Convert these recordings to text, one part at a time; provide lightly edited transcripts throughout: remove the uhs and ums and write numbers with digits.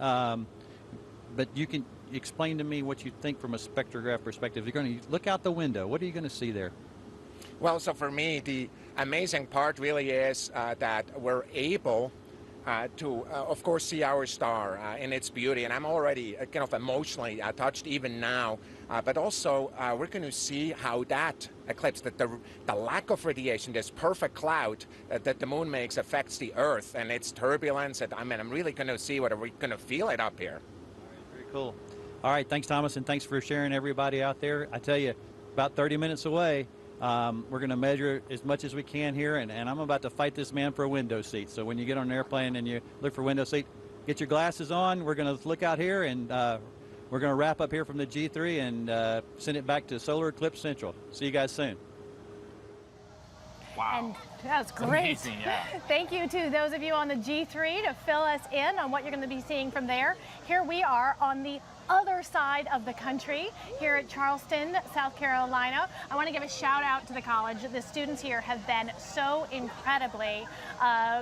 But you can explain to me what you think from a spectrograph perspective. You're going to look out the window. What are you going to see there? Well, so for me, the amazing part really is that we're able to, of course, see our star in its beauty. And I'm already kind of emotionally touched even now. But also, we're going to see how that eclipse, that the lack of radiation, this perfect cloud that the moon makes affects the Earth and its turbulence. And, I mean, I'm really going to see whether we're going to feel it up here. Very cool. All right, thanks, Thomas, and thanks for sharing everybody out there. I tell you, about 30 minutes away, we're going to measure as much as we can here, and I'm about to fight this man for a window seat. So when you get on an airplane and you look for a window seat, get your glasses on. We're going to look out here, and we're going to wrap up here from the G3 and send it back to Solar Eclipse Central. See you guys soon. Wow. And that's great. Amazing, yeah. Thank you to those of you on the G3 to fill us in on what you're going to be seeing from there. Here we are on the other side of the country, here at Charleston, South Carolina. I want to give a shout out to the college. The students here have been so incredibly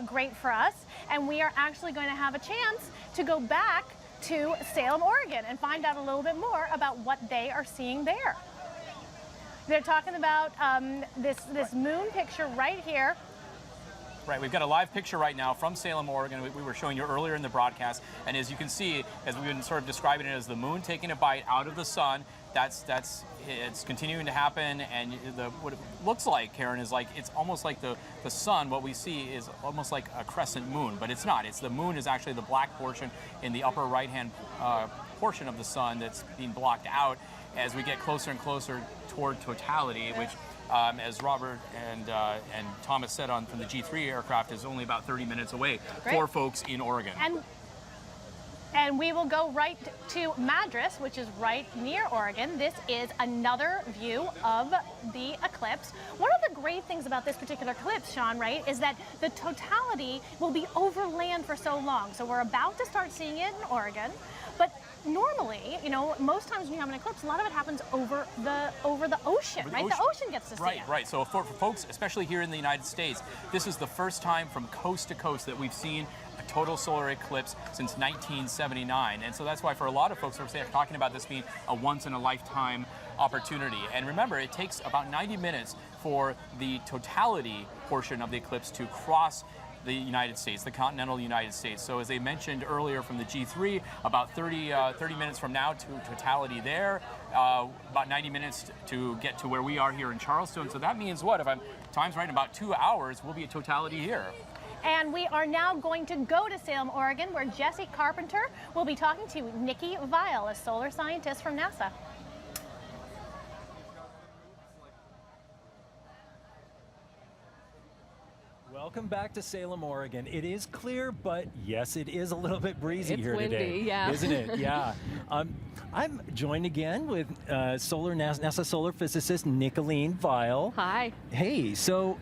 great for us, and we are actually going to have a chance to go back to Salem, Oregon, and find out a little bit more about what they are seeing there. They're talking about this moon picture right here. Right, we've got a live picture right now from Salem, Oregon. We were showing you earlier in the broadcast, and as you can see, as we've been sort of describing it as the moon taking a bite out of the sun, it's continuing to happen, and what it looks like, Karen, is like it's almost like the sun. What we see is almost like a crescent moon, but it's not. It's the moon is actually the black portion in the upper right-hand portion of the sun that's being blocked out as we get closer and closer toward totality, which as Robert and Thomas said from the G3 aircraft, is only about 30 minutes away for folks in Oregon. And we will go right to Madras, which is right near Oregon. This is another view of the eclipse. One of the great things about this particular eclipse, Sean, right, is that the totality will be over land for so long. So we're about to start seeing it in Oregon, but normally, you know, most times when you have an eclipse, a lot of it happens over the ocean, right? The ocean gets to see it. Right. So for folks, especially here in the United States, this is the first time from coast to coast that we've seen a total solar eclipse since 1979. And so that's why for a lot of folks, we're talking about this being a once-in-a-lifetime opportunity. And remember, it takes about 90 minutes for the totality portion of the eclipse to cross the United States, the continental United States. So as I mentioned earlier from the G3, about 30 minutes from now to totality there, about 90 minutes to get to where we are here in Charleston. So that means what? If I'm time's right, in about 2 hours, we'll be at totality here. And we are now going to go to Salem, Oregon, where Jesse Carpenter will be talking to Nikki Weil, a solar scientist from NASA. Welcome back to Salem, Oregon. It is clear, but yes, it is a little bit breezy it's here windy, today. yeah. Isn't it? Yeah. I'm joined again with NASA solar physicist Nicolene Weil. Hi. Hey, so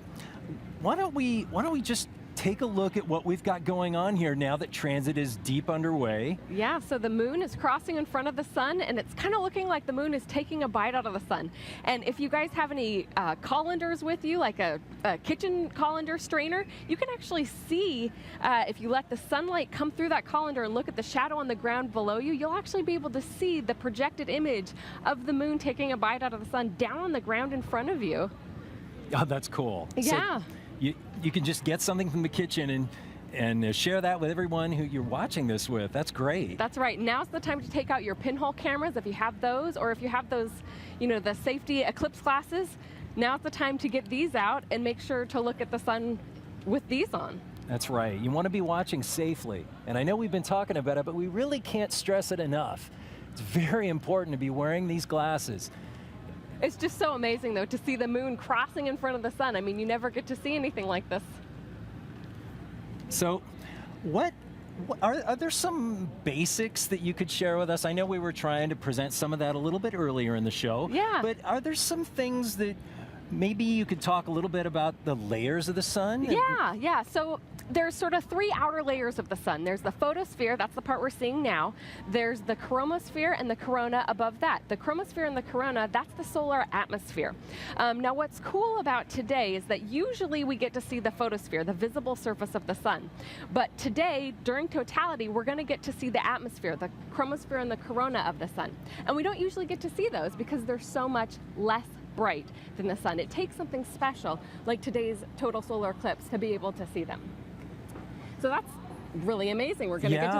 why don't we just take a look at what we've got going on here now that transit is deep underway. Yeah, so the moon is crossing in front of the sun, and it's kind of looking like the moon is taking a bite out of the sun. And if you guys have any colanders with you, like a kitchen colander strainer, you can actually see, if you let the sunlight come through that colander and look at the shadow on the ground below you, you'll actually be able to see the projected image of the moon taking a bite out of the sun down on the ground in front of you. Oh, that's cool. Yeah. So you can just get something from the kitchen and share that with everyone who you're watching this with. That's great. That's right. Now's the time to take out your pinhole cameras if you have those, or if you have those, you know, the safety eclipse glasses. Now's the time to get these out and make sure to look at the sun with these on. That's right. You want to be watching safely. And I know we've been talking about it, but we really can't stress it enough. It's very important to be wearing these glasses. It's just so amazing, though, to see the moon crossing in front of the sun. I mean, you never get to see anything like this. So, are there some basics that you could share with us? I know we were trying to present some of that a little bit earlier in the show. Yeah. But are there some things that maybe you could talk a little bit about the layers of the sun? Yeah. So there's sort of three outer layers of the sun. There's the photosphere, that's the part we're seeing now. There's the chromosphere and the corona above that. The chromosphere and the corona, that's the solar atmosphere. Now what's cool about today is that usually we get to see the photosphere, the visible surface of the sun. But today, during totality, we're going to get to see the atmosphere, the chromosphere and the corona of the sun. And we don't usually get to see those because they're so much less bright than the sun. It takes something special like today's total solar eclipse to be able to see them. So that's really amazing. We're going to get to see